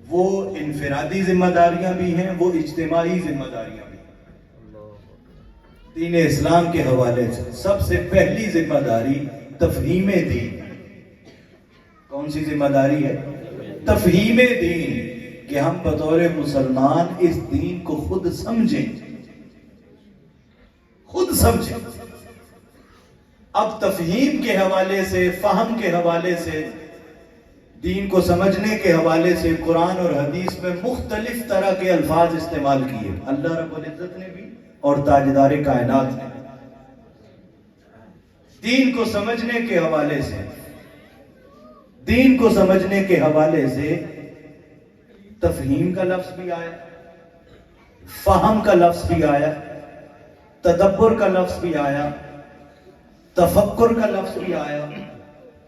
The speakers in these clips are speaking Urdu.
وہ انفرادی ذمہ داریاں بھی ہیں، وہ اجتماعی ذمہ داریاں بھی ہیں۔ دین اسلام کے حوالے سے سب سے پہلی ذمہ داری تفہیم دین۔ کون سی ذمہ داری ہے؟ تفہیم دین، کہ ہم بطور مسلمان اس دین کو خود سمجھیں، خود سمجھیں۔ اب تفہیم کے حوالے سے، فہم کے حوالے سے، دین کو سمجھنے کے حوالے سے قرآن اور حدیث میں مختلف طرح کے الفاظ استعمال کیے اللہ رب العزت نے بھی اور تاجدار کائنات نے۔ دین کو سمجھنے کے حوالے سے، دین کو سمجھنے کے حوالے سے تفہیم کا لفظ بھی آیا، فہم کا لفظ بھی آیا، تدبر کا لفظ بھی آیا، تفکر کا لفظ بھی آیا،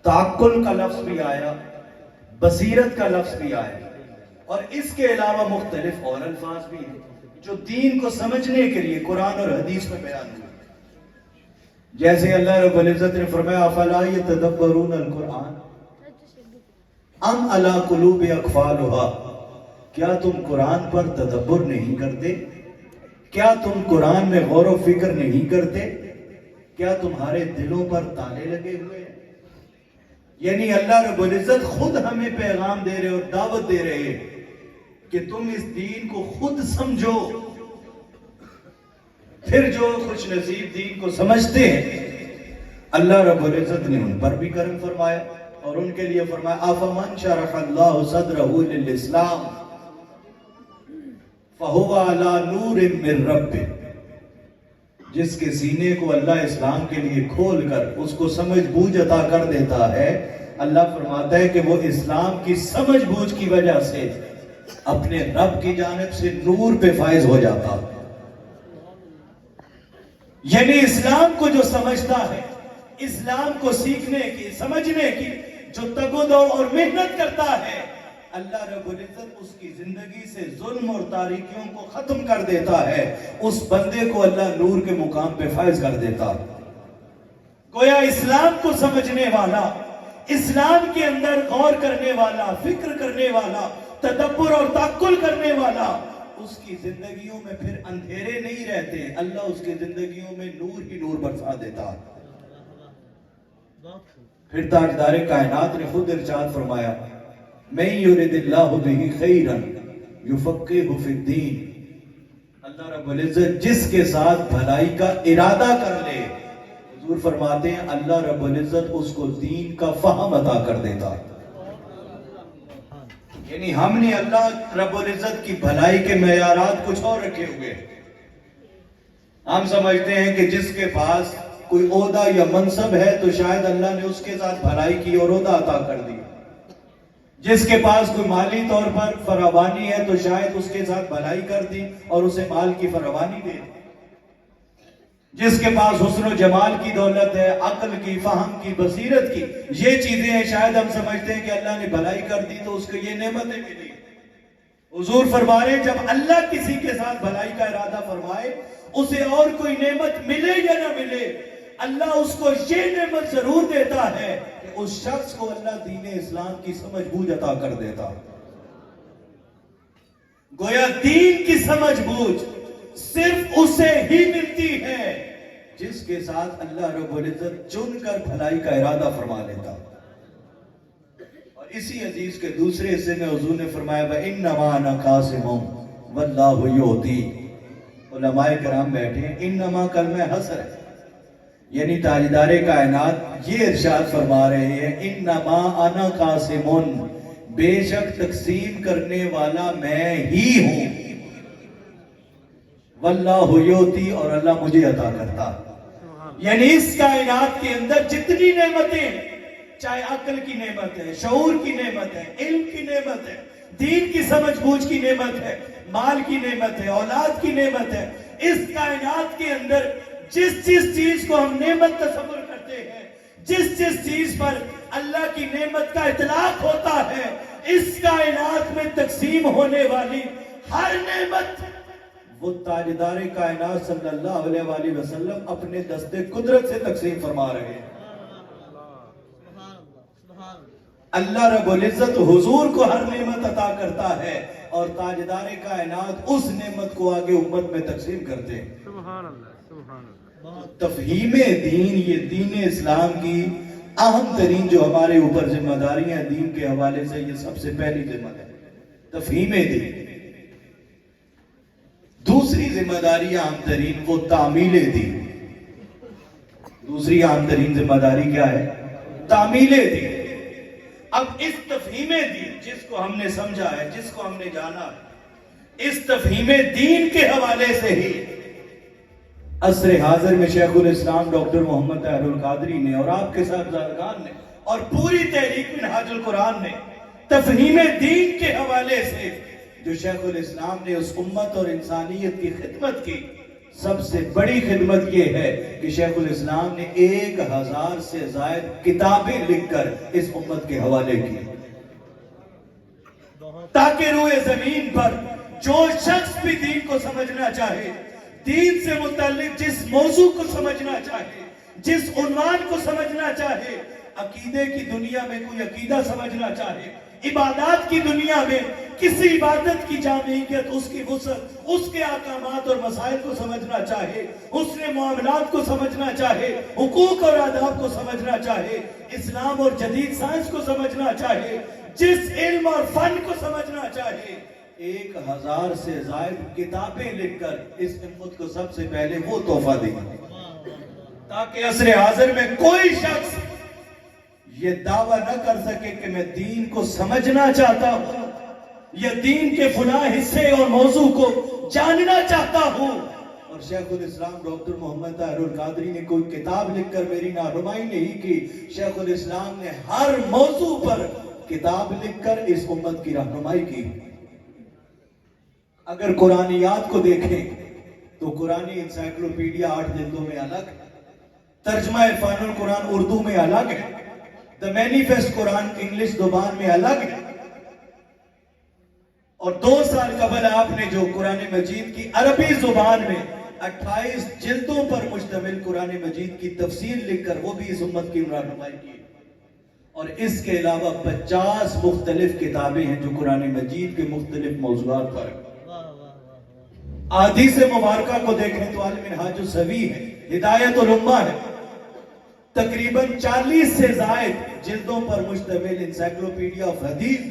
تعقل کا لفظ بھی آیا، بصیرت کا لفظ بھی آیا، اور اس کے علاوہ مختلف اور الفاظ بھی ہیں جو دین کو سمجھنے کے لیے قرآن اور حدیث میں بیان ہوئے۔ جیسے اللہ رب العزت نے فرمایا افلا یتدبرون القرآن ام علی قلوب اقفالها، کیا تم قرآن پر تدبر نہیں کرتے؟ کیا تم قرآن میں غور و فکر نہیں کرتے؟ کیا تمہارے دلوں پر تالے لگے ہوئے ہیں؟ یعنی اللہ رب العزت خود ہمیں پیغام دے رہے اور دعوت دے رہے کہ تم اس دین کو خود سمجھو۔ پھر جو خوش نصیب دین کو سمجھتے ہیں اللہ رب العزت نے ان پر بھی کرم فرمایا اور ان کے لیے فرمایا افمن شرح اللہ صدرہ للاسلام فہو علی نور من ربہ، جس کے سینے کو اللہ اسلام کے لیے کھول کر اس کو سمجھ بوجھ عطا کر دیتا ہے، اللہ فرماتا ہے کہ وہ اسلام کی سمجھ بوجھ کی وجہ سے اپنے رب کی جانب سے نور پہ فائز ہو جاتا۔ یعنی اسلام کو جو سمجھتا ہے، اسلام کو سیکھنے کی، سمجھنے کی جو تگ و دو اور محنت کرتا ہے، اللہ رب العزت اس کی زندگی سے ظلم اور تاریکیوں کو ختم کر دیتا ہے، اس بندے کو اللہ نور کے مقام پہ فائز کر دیتا۔ گویا اسلام کو سمجھنے والا، اسلام کے اندر غور کرنے والا، فکر کرنے والا، تدبر اور تعقل کرنے والا، اس کی زندگیوں میں پھر اندھیرے نہیں رہتے، اللہ اس کی زندگیوں میں نور ہی نور برسا دیتا۔ پھر تاجدار کائنات نے خود ارشاد فرمایا من یرد اللہ بہ خیرا یفقہہ فی الدین، اللہ رب العزت جس کے ساتھ بھلائی کا ارادہ کر لے، حضور فرماتے ہیں اللہ رب العزت اس کو دین کا فہم عطا کر دیتا۔ یعنی ہم نے اللہ رب العزت کی بھلائی کے معیارات کچھ اور رکھے ہوئے، ہم سمجھتے ہیں کہ جس کے پاس کوئی عہدہ یا منصب ہے تو شاید اللہ نے اس کے ساتھ بھلائی کی اور عہدہ عطا کر دی، جس کے پاس کوئی مالی طور پر فراوانی ہے تو شاید اس کے ساتھ بھلائی کر دی اور اسے مال کی فراوانی دے دی، جس کے پاس حسن و جمال کی دولت ہے، عقل کی، فہم کی، بصیرت کی، یہ چیزیں ہیں، شاید ہم سمجھتے ہیں کہ اللہ نے بھلائی کر دی تو اس کو یہ نعمتیں ملی۔ حضور فرما رہے ہیں جب اللہ کسی کے ساتھ بھلائی کا ارادہ فرمائے، اسے اور کوئی نعمت ملے یا نہ ملے، اللہ اس کو یہ نعمت ضرور دیتا ہے کہ اس شخص کو اللہ دین اسلام کی سمجھ بوجھ عطا کر دیتا۔ گویا دین کی سمجھ بوجھ صرف اسے ہی ملتی ہے جس کے ساتھ اللہ رب العزت چن کر بھلائی کا ارادہ فرما لیتا۔ اور اسی حدیث کے دوسرے حصے میں حضور نے فرمایا وَإِنَّمَا أَنَا قَاسِمٌ وَاللَّهُ يُعْطِي، علماء کرام بیٹھے ہیں، انما کلمہ حسر ہے، یعنی تاجدار کائنات یہ ارشاد فرما رہے ہیں انما انا قاسمٌ، بے شک تقسیم کرنے والا میں ہی ہوں، واللہ یعطی، اور اللہ مجھے عطا کرتا۔ یعنی اس کائنات کے اندر جتنی نعمتیں، چاہے عقل کی نعمت ہے، شعور کی نعمت ہے، علم کی نعمت ہے، دین کی سمجھ بوجھ کی نعمت ہے، مال کی نعمت ہے، اولاد کی نعمت ہے، اس کائنات کے اندر جس چیز کو ہم نعمت تصور کرتے ہیں، جس چیز پر اللہ کی نعمت کا اطلاق ہوتا ہے، اس کائنات میں تقسیم ہونے والی ہر نعمت وہ تاجدار کائنات صلی اللہ علیہ وآلہ وسلم اپنے دست قدرت سے تقسیم فرما رہے ہیں۔ اللہ رب العزت حضور کو ہر نعمت عطا کرتا ہے اور تاجدار کائنات اس نعمت کو آگے امت میں تقسیم کرتے ہیں. سبحان اللہ سبحان اللہ. تفہیم دین، یہ دین اسلام کی اہم ترین جو ہمارے اوپر ذمہ داریاں دین کے حوالے سے، یہ سب سے پہلی ذمہ داری تفہیم دین. دوسری ذمہ داری اہم ترین وہ تعمیل دین. دوسری اہم ترین ذمہ داری کیا ہے؟ تعمیل دین. اب اس تفہیم دین جس کو ہم نے سمجھا ہے، جس کو ہم نے جانا ہے، اس تفہیم دین کے حوالے سے ہی عصر حاضر میں شیخ الاسلام ڈاکٹر محمد طاہر القادری نے اور آپ کے صاحبزادگان نے اور پوری تحریک منہاج القرآن نے تفہیم دین کے حوالے سے جو شیخ الاسلام نے اس امت اور انسانیت کی خدمت کی، سب سے بڑی خدمت یہ ہے کہ شیخ الاسلام نے 1000 سے زائد کتابیں لکھ کر اس امت کے حوالے کی، تاکہ روئے زمین پر جو شخص بھی دین کو سمجھنا چاہے، دین سے متعلق جس موضوع کو سمجھنا چاہے، جس عنوان کو سمجھنا چاہے، عقیدے کی دنیا میں کوئی عقیدہ سمجھنا چاہے، عبادات کی دنیا میں کسی عبادت کی جامعیت، اس کی وسعت، اس کے احکامات اور مسائل کو سمجھنا چاہے، اس نے معاملات کو سمجھنا چاہے، حقوق اور آداب کو سمجھنا چاہے، اسلام اور جدید سائنس کو سمجھنا چاہے، جس علم اور فن کو سمجھنا چاہے، 1000 سے زائد کتابیں لکھ کر اس امت کو سب سے پہلے وہ تحفہ دیا، تاکہ عصر حاضر میں کوئی شخص یہ دعویٰ نہ کر سکے کہ میں دین کو سمجھنا چاہتا ہوں یا دین کے فلاں حصے اور موضوع کو جاننا چاہتا ہوں، اور شیخ الاسلام ڈاکٹر محمد طاہر القادری نے کوئی کتاب لکھ کر میری رہنمائی نہیں کی. شیخ الاسلام نے ہر موضوع پر کتاب لکھ کر اس امت کی رہنمائی کی. اگر قرآنیات کو دیکھیں تو قرآنی انسائکلوپیڈیا 8 جلدوں میں الگ، ترجمہ عرفان القرآن اردو میں الگ ہے، دا مینیفیسٹ قرآن انگلش زبان میں الگ ہے، اور 2 سال قبل آپ نے جو قرآن مجید کی عربی زبان میں 28 جلدوں پر مشتمل قرآن مجید کی تفسیر لکھ کر وہ بھی اس امت کی رہنمائی کی، اور اس کے علاوہ 50 مختلف کتابیں ہیں جو قرآن مجید کے مختلف موضوعات پر. احادیث مبارکہ کو دیکھیں تو المنہاج السوی ہے، ہدایت الامہ ہے، تقریباً 40 سے زائد جلدوں پر مشتمل انسائکلوپیڈیا آف حدیث،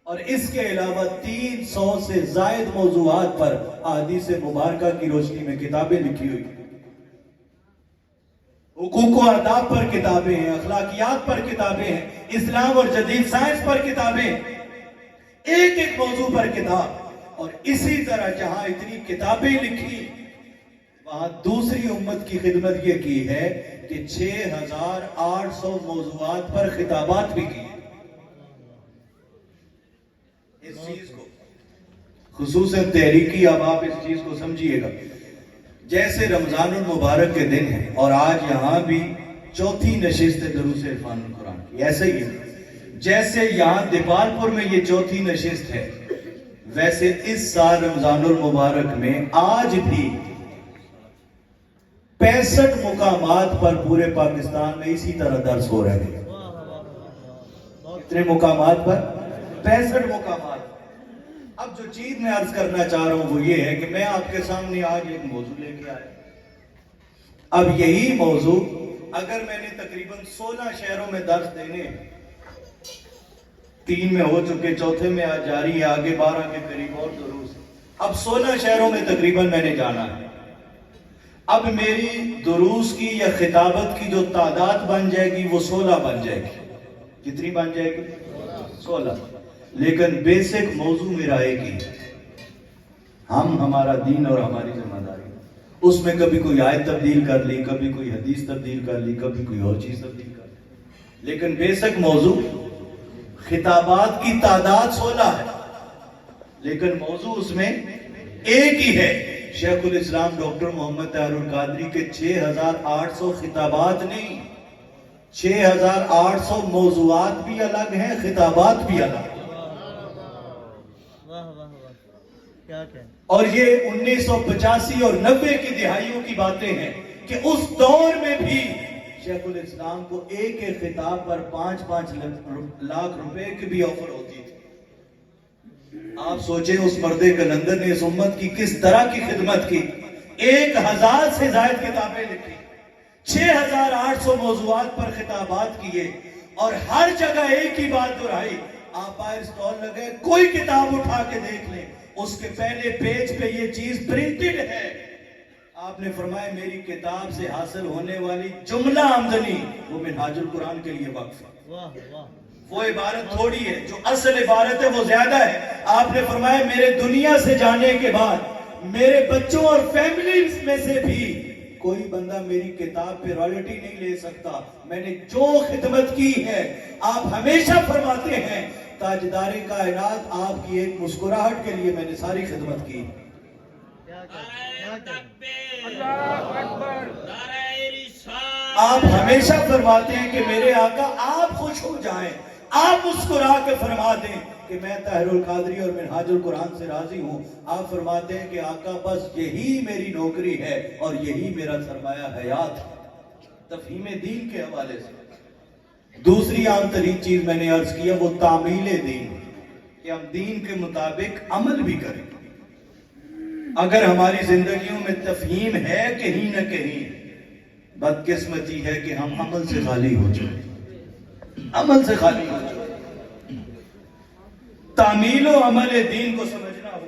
اور اس کے علاوہ 300 سے زائد موضوعات پر احادیث مبارکہ کی روشنی میں کتابیں لکھی ہوئی. حقوق و آداب پر کتابیں ہیں، اخلاقیات پر کتابیں ہیں، اسلام اور جدید سائنس پر کتابیں، ایک ایک موضوع پر کتاب. اور اسی طرح جہاں اتنی کتابیں لکھی، وہاں دوسری امت کی خدمت یہ کی ہے کہ 6800 موضوعات پر خطابات بھی کی. اس چیز کو خصوصاً تحریکی، اب آپ اس چیز کو سمجھیے گا. جیسے رمضان المبارک کے دن ہے اور آج یہاں بھی 4تھی نشست ہے دروس عرفان القرآن کی، ایسے ہی ہے جیسے یہاں دیپال پور میں یہ 4تھی نشست ہے، ویسے اس سال رمضان المبارک میں آج بھی 65 مقامات پر پورے پاکستان میں اسی طرح درس ہو رہے ہیں. کتنے مقامات پر؟ 65 مقامات. اب جو چیز میں عرض کرنا چاہ رہا ہوں وہ یہ ہے کہ میں آپ کے سامنے آج ایک موضوع لے کے آیا. اب یہی موضوع اگر میں نے تقریباً 16 شہروں میں درس دینے، 3 میں ہو چکے، 4تھے میں آج جاری ہے، آگے 12 کے قریب اور دروس، اب 16 شہروں میں تقریباً میں نے جانا ہے. اب میری دروس کی یا خطابت کی جو تعداد بن جائے گی وہ 16 بن جائے گی. کتنی بن جائے گی؟ 16. لیکن بیسک موضوع میرا ایک ہی، ہمارا دین اور ہماری ذمہ داری. اس میں کبھی کوئی آیت تبدیل کر لی، کبھی کوئی حدیث تبدیل کر لی، کبھی کوئی اور چیز تبدیل کر لی، لیکن بیسک موضوع خطابات کی تعداد 16 ہے، لیکن موضوع اس میں ایک ہی ہے. شیخ الاسلام ڈاکٹر محمد طاہر القادری کے 6800 خطابات نہیں، 6800 موضوعات بھی الگ ہیں، خطابات بھی الگ ہیں. اور یہ 1985 اور 90 کی دہائیوں کی باتیں ہیں کہ اس دور میں بھی شیخ الاسلام کو ایک ایک خطاب پر 5-5 لاکھ روپے کی بھی آفر ہوتی تھی۔ آپ سوچیں اس مرد کلندر نے اس امت کی کس طرح کی خدمت کی، 1000 سے زائد کتابیں لکھی، 6800 موضوعات پر خطابات کیے، اور ہر جگہ ایک ہی بات دہرائی۔ آپ باہر سٹال لگے، کوئی کتاب اٹھا کے دیکھ لیں، اس کے پہلے پیج پہ یہ چیز پرنٹڈ ہے۔ آپ نے فرمایا میری کتاب سے حاصل ہونے والی جملہ آمدنی وہ منہاج القرآن کے لیے وقف ہے۔ وہ عبارت تھوڑی ہے، جو اصل عبارت ہے وہ زیادہ ہے۔ آپ نے فرمایا میرے دنیا سے جانے کے بعد میرے بچوں اور فیملیز میں سے بھی کوئی بندہ میری کتاب پہ رائلٹی نہیں لے سکتا۔ میں نے جو خدمت کی ہے، آپ ہمیشہ فرماتے ہیں تاجدار کائنات آپ کی ایک مسکراہٹ کے لیے میں نے ساری خدمت کی۔ آپ ہمیشہ فرماتے ہیں کہ میرے آقا آپ خوش ہو جائیں، آپ مسکرا کے فرما دیں کہ میں طاہر القادری اور منہاج القرآن سے راضی ہوں۔ آپ فرماتے ہیں کہ آقا بس یہی میری نوکری ہے اور یہی میرا سرمایہ حیات ہے۔ تفہیم دین کے حوالے سے دوسری عام ترین چیز میں نے عرض کیا وہ تعمیل دین، کہ ہم دین کے مطابق عمل بھی کریں۔ اگر ہماری زندگیوں میں تفہیم ہے کہیں نہ کہیں، بدقسمتی ہے کہ ہم عمل سے خالی ہو جائیں، عمل سے خالی ہو جائیں۔ تعمیل و عمل دین کو سمجھنا ہو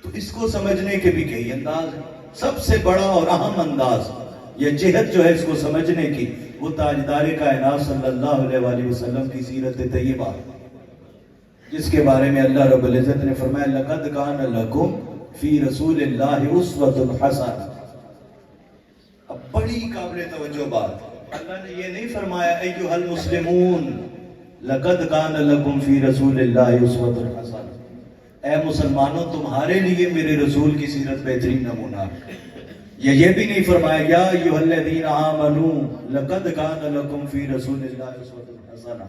تو اس کو سمجھنے کے بھی کئی انداز ہیں۔ سب سے بڑا اور اہم انداز یہ جہت جو ہے اس کو سمجھنے کی، وہ تاجدار کائنات صلی اللہ علیہ وآلہ وسلم کی سیرت طیبہ، جس کے بارے میں اللہ رب العزت نے فرمایا لَقَدْ كَانَ لَكُمْ فِي رَسُولِ اللَّهِ أُسْوَةٌ حَسَنَةٌ۔ اب بڑی قابل توجہ بات، اللہ نے یہ نہیں فرمایا ایھا المسلمون لَقَدْ كَانَ لَكُمْ فِي رَسُولِ اللَّهِ أُسْوَةٌ حَسَنَةٌ، اے مسلمانوں تمہارے لیے میرے رسول کی سیرت بہترین نمونہ ہے۔ یہ بھی نہیں فرمایا یا ایھا الذین آمنوا لقد کان لکم فی رسول اللہ اسوۃ حسنہ،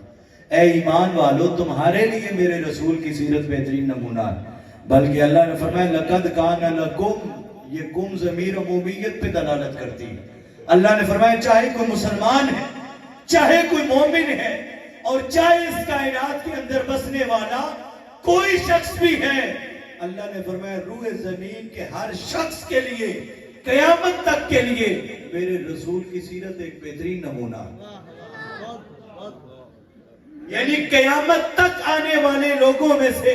اے ایمان والو تمہارے لیے میرے رسول کی سیرت بہترین نمونہ ہے، بلکہ اللہ نے فرمایا لقد کان لکم، یہ کم ضمیر عمومیت پہ دلالت کرتی ہے۔ اللہ نے فرمایا چاہے کوئی مسلمان ہے، چاہے کوئی مومن ہے، اور چاہے اس کائنات کے اندر بسنے والا کوئی شخص بھی ہے، اللہ نے فرمایا روح زمین کے ہر شخص کے لیے قیامت تک کے لیے میرے رسول کی سیرت ایک بہترین نمونہ ہے۔ یعنی قیامت تک آنے والے لوگوں میں سے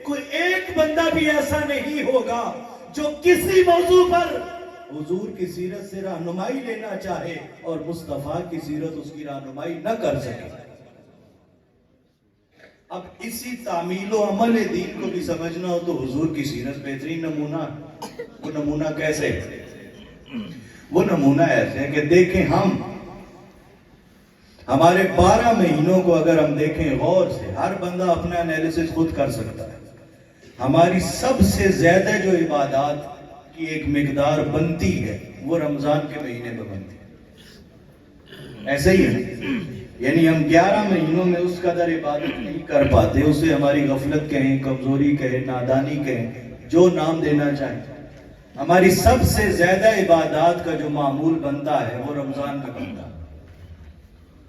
کوئی ایک بندہ بھی ایسا نہیں ہوگا جو کسی موضوع پر حضور کی سیرت سے رہنمائی لینا چاہے اور مصطفیٰ کی سیرت اس کی رہنمائی نہ کر سکے۔ اب اسی تعمیل و عمل دین کو بھی سمجھنا ہو تو حضور کی سیرت بہترین نمونہ، وہ نمونہ کیسے ہے؟ وہ نمونہ ایسے ہے کہ دیکھیں ہمارے 12 مہینوں کو اگر ہم دیکھیں غور سے، ہر بندہ اپنا انالیسس خود کر سکتا ہے۔ ہماری سب سے زیادہ جو عبادات کی ایک مقدار بنتی ہے وہ رمضان کے مہینے میں بنتی ہے، ایسے ہی ہے۔ یعنی ہم 11 مہینوں میں اس قدر عبادت نہیں کر پاتے، اسے ہماری غفلت کہیں، کمزوری کہیں، نادانی کہیں، جو نام دینا چاہیں۔ ہماری سب سے زیادہ عبادات کا جو معمول بنتا ہے وہ رمضان میں بنتا ہے،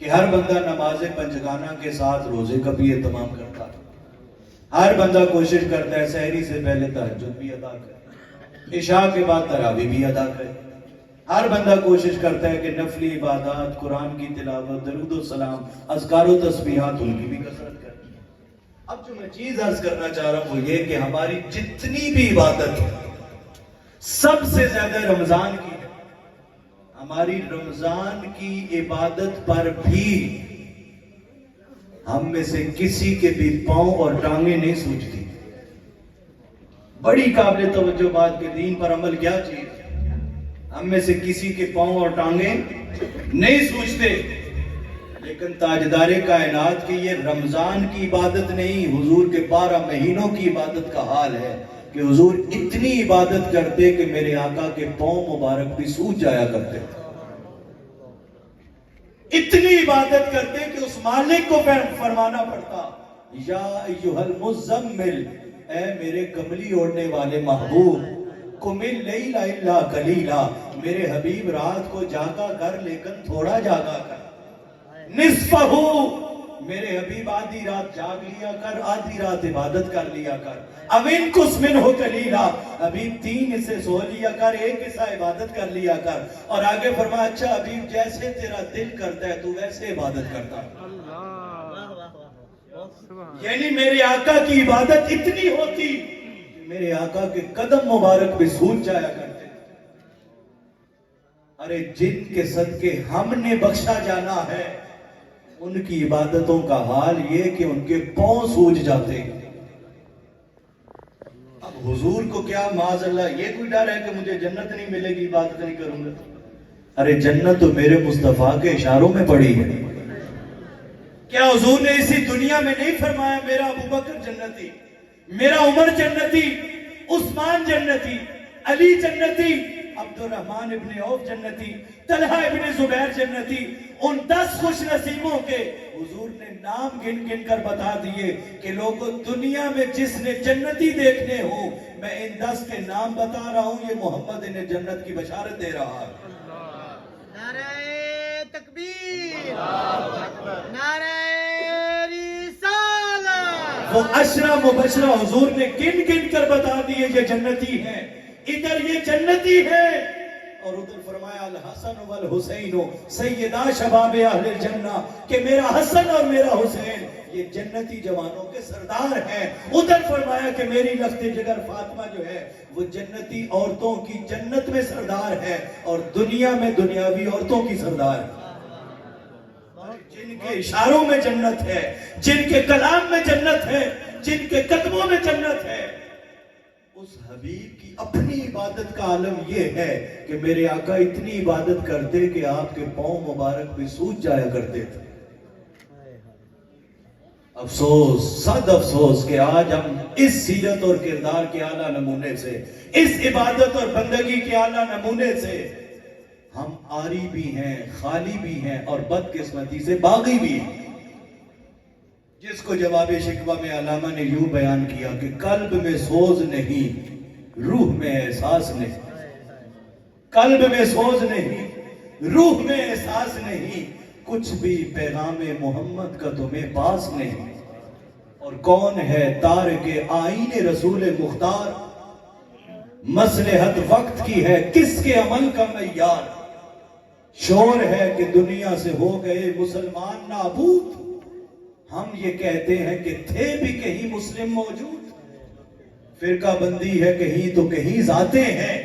کہ ہر بندہ نماز پنجگانہ کے ساتھ روزے کا بھی اہتمام کرتا ہے، ہر بندہ کوشش کرتا ہے سحری سے پہلے تہجد بھی ادا کرے، عشاء کے بعد تراویح بھی ادا کرے، ہر بندہ کوشش کرتا ہے کہ نفلی عبادات، قرآن کی تلاوت، درود و سلام، اذکار و تسبیحات ان کی بھی کثرت کرے۔ اب جو میں چیز عرض کرنا چاہ رہا ہوں وہ یہ کہ ہماری جتنی بھی عبادت ہے سب سے زیادہ رمضان کی ہے۔ ہماری رمضان کی عبادت پر بھی ہم میں سے کسی کے بھی پاؤں اور ٹانگیں نہیں سوجتی۔ بڑی قابل توجہ بات کہ دین پر عمل کیا چیز ہے، ہم میں سے کسی کے پاؤں اور ٹانگیں نہیں سوجتے، لیکن تاجدار کائنات کی یہ رمضان کی عبادت نہیں، حضور کے 12 مہینوں کی عبادت کا حال ہے کہ حضور اتنی عبادت کرتے کہ میرے آقا کے پاؤں مبارک بھی سوج جایا کرتے، اتنی عبادت کرتے کہ اس مالک کو فرمانا پڑتا یا ایھا المزمل، اے میرے کملی اوڑھنے والے محبوب قُمِ اللَّيْلَ إِلَّا قَلِيلًا، میرے حبیب رات کو جاگا کر لیکن تھوڑا جاگا کر، نصفہ، میرے حبیب آدھی رات جاگ لیا کر، آدھی رات عبادت کر لیا کر، اب انقص منہ قلیلا، حبیب 3 حصے سو لیا کر، 1 حصہ عبادت کر لیا کر، اور آگے فرمایا اچھا حبیب جیسے تیرا دل کرتا ہے تو ویسے عبادت کرتا ہے۔ یعنی میرے آقا کی عبادت اتنی ہوتی کہ میرے آقا کے قدم مبارک بھی سوج جایا کرتے۔ ارے جن کے صدقے ہم نے بخشا جانا ہے ان کی عبادتوں کا حال یہ کہ ان کے پاؤں سوج جاتے ہیں۔ اب حضور کو کیا معاذ اللہ یہ کوئی ڈر ہے کہ مجھے جنت نہیں ملے گی عبادت نہیں کروں گا؟ ارے جنت تو میرے مصطفیٰ کے اشاروں میں پڑی ہے۔ کیا حضور نے اسی دنیا میں نہیں فرمایا میرا ابوبکر جنتی، میرا عمر جنتی، عثمان جنتی، علی جنتی، عبد الرحمن ابن عوف جنتی، طلحہ ابن زبیر جنتی؟ ان 10 خوش نصیبوں کے حضور نے نام گن گن کر بتا دیے کہ لوگوں دنیا میں جس نے جنتی دیکھنے ہوں، میں ان 10 کے نام بتا رہا ہوں، یہ محمد انہیں جنت کی بشارت دے رہا ہے۔ نعرہ تکبیر، نعرہ رسالت۔ وہ 10 مبشرہ حضور نے گن گن کر بتا دیے یہ جنتی ہیں، ادھر یہ جنتی ہے، اور ادھر فرمایا الحسن والحسین سیدہ شباب اہل الجنہ، کہ میرا حسن اور میرا حسین یہ جنتی جوانوں کے سردار ہیں۔ ادھر فرمایا کہ میری لخت جگر فاطمہ جو ہے وہ جنتی عورتوں کی جنت میں سردار ہے اور دنیا میں دنیاوی عورتوں کی سردار ہے۔ جن کے اشاروں میں جنت ہے، جن کے کلام میں جنت ہے، جن کے قدموں میں جنت ہے، اس حبیب کی اپنی عبادت کا عالم یہ ہے کہ میرے آقا اتنی عبادت کرتے کہ آپ کے پاؤں مبارک بھی سوج جایا کرتے تھے۔ افسوس، صد افسوس کہ آج ہم اس سیرت اور کردار کے اعلیٰ نمونے سے، اس عبادت اور بندگی کے اعلیٰ نمونے سے ہم عاری بھی ہیں، خالی بھی ہیں اور بدقسمتی سے باغی بھی ہیں۔ جس کو جواب شکوہ میں علامہ نے یوں بیان کیا کہ قلب میں سوز نہیں، روح میں احساس نہیں، قلب میں سوز نہیں، روح میں احساس نہیں، کچھ بھی پیغام محمد کا تمہیں پاس نہیں۔ اور کون ہے تارک آئین رسول مختار، مصلحت وقت کی ہے کس کے عمل کا معیار، شور ہے کہ دنیا سے ہو گئے مسلمان نابود، ہم یہ کہتے ہیں کہ تھے بھی کہیں مسلم موجود، فرقہ بندی ہے کہیں تو کہیں ذاتیں ہیں،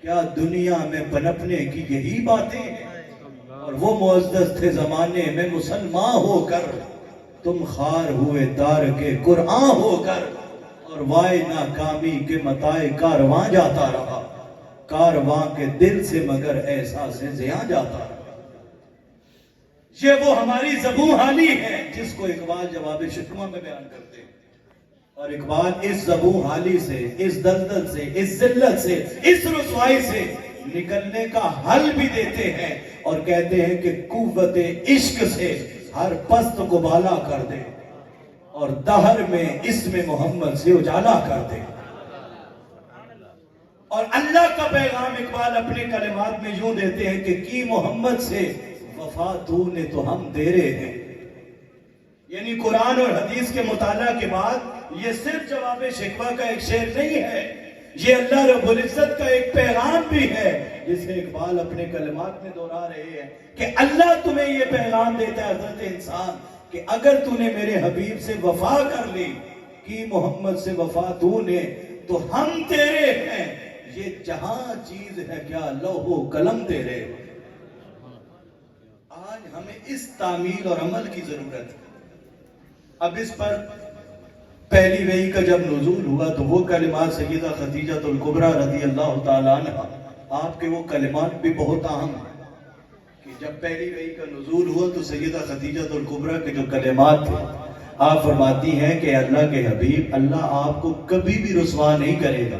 کیا دنیا میں پنپنے کی یہی باتیں ہیں؟ اور وہ معزز تھے زمانے میں مسلمان ہو کر، تم خار ہوئے تارک قرآن ہو کر، اور وائے ناکامی کے متائے کارواں جاتا رہا، کارواں کے دل سے مگر احساس زیاں جاتا رہا۔ یہ وہ ہماری زبوں حالی ہے جس کو اقبال جواب شکوہ میں بیان کرتے ہیں، اور اقبال اس زبوں حالی سے، اس دلدل سے، اس ذلت سے، اس رسوائی سے نکلنے کا حل بھی دیتے ہیں اور کہتے ہیں کہ قوت عشق سے ہر پست کو بالا کر دے اور دہر میں اسم محمد سے اجالا کر دے۔ اور اللہ کا پیغام اقبال اپنے کلمات میں یوں دیتے ہیں کہ کی محمد سے وفا تو نے تو ہم تیرے ہیں۔ یعنی قرآن اور حدیث کے مطالعہ کے بعد یہ صرف جواب شکوہ کا ایک شعر نہیں ہے، یہ اللہ رب العزت کا ایک پیغام بھی ہے جسے اقبال اپنے کلمات میں دہرا رہے ہیں کہ اللہ تمہیں یہ پیغام دیتا ہے حضرت انسان کہ اگر تو نے میرے حبیب سے وفا کر لی، کی محمد سے وفا تو نے تو ہم تیرے ہیں، یہ جہاں چیز ہے کیا لوح و قلم تیرے۔ آج ہمیں اس تعمیل اور عمل کی ضرورت ہے۔ اب اس پر پہلی وحی کا جب نزول ہوا تو وہ کلمات سیدہ خدیجہ الکبریٰ رضی اللہ تعالیٰ عنہ، آپ کے وہ کلمات بھی بہت اہم ہیں کہ جب پہلی وحی کا نزول ہوا تو سیدہ خدیجہ الکبریٰ کے جو کلمات تھے، آپ فرماتی ہیں کہ اللہ کے حبیب، اللہ آپ کو کبھی بھی رسوا نہیں کرے گا۔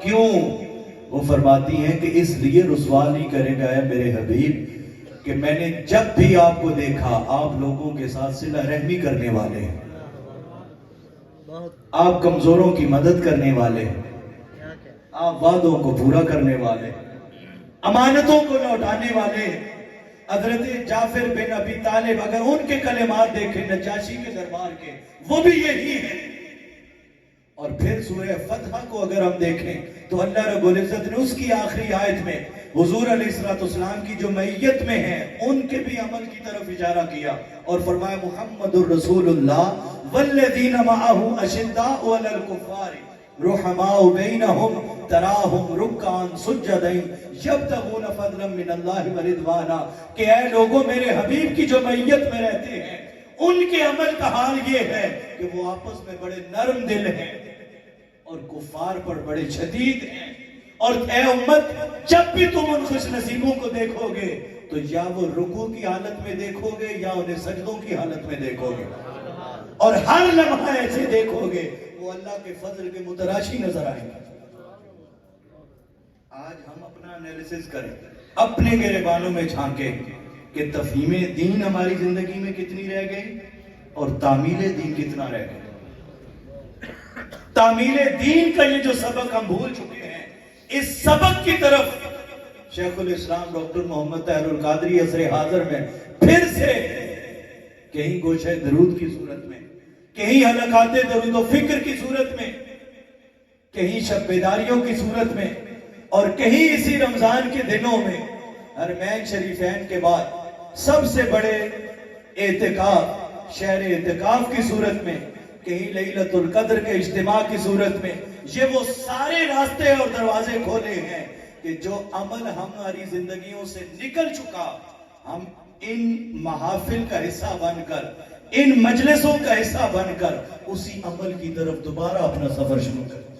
کیوں؟ وہ فرماتی ہیں کہ اس لیے رسوا نہیں کرے گا اے میرے حبیب کہ میں نے جب بھی آپ کو دیکھا آپ لوگوں کے ساتھ صلہ رحمی کرنے والے ہیں، آپ کمزوروں کی مدد کرنے والے ہیں، آپ وعدوں کو پورا کرنے والے، امانتوں کو لوٹانے والے۔ حضرت جعفر بن ابی طالب اگر ان کے کلمات دیکھیں نجاشی کے دربار کے، وہ بھی یہی ہے۔ اور پھر سورہ فتح کو اگر ہم دیکھیں تو اللہ رب العزت نے اس کی آخری آیت میں حضور علیہ السلام کی جو معیت میں ہیں ان کے بھی عمل کی طرف اشارہ کیا اور فرمایا محمد الرسول اللہ والذین معہ اشداء علی الکفار رحماء بینہم تراہم رکعا سجدا یبتغون فضلا من اللہ ورضوانا، کہ اے لوگوں میرے حبیب کی جو معیت میں رہتے ہیں ان کے عمل کا حال یہ ہے کہ وہ آپس میں بڑے نرم دل ہیں اور کفار پر بڑے شدید ہیں۔ اور اے امت جب بھی تم ان خوش نصیبوں کو دیکھو گے تو یا وہ رکوع کی حالت میں دیکھو گے یا انہیں سجدوں کی حالت میں دیکھو گے، اور ہر لمحہ ایسے دیکھو گے وہ اللہ کے فضل کے متراشی نظر آئیں گے۔ آج ہم اپنا انالیسس کریں، اپنے گریبانوں میں جھانکیں کہ تفہیم دین ہماری زندگی میں کتنی رہ گئی اور تعمیل دین کتنا رہ گیا۔ تعمیل دین کا یہ جو سبق ہم بھول چکے ہیں، اس سبق کی طرف شیخ الاسلام ڈاکٹر محمد طاہر القادری عصر حاضر میں پھر سے کہیں گوشہ درود کی صورت میں، کہیں حلقات درود و فکر کی صورت میں، کہیں شب بیداریوں کی صورت میں، اور کہیں اسی رمضان کے دنوں میں حرمین شریفین کے بعد سب سے بڑے اعتکاف، شہر اعتکاف کی صورت میں، کہیں لیلۃ القدر کے اجتماع کی صورت میں، یہ وہ سارے راستے اور دروازے کھولے ہیں کہ جو عمل ہماری زندگیوں سے نکل چکا، ہم ان محافل کا حصہ بن کر، ان مجلسوں کا حصہ بن کر اسی عمل کی طرف دوبارہ اپنا سفر شروع کریں۔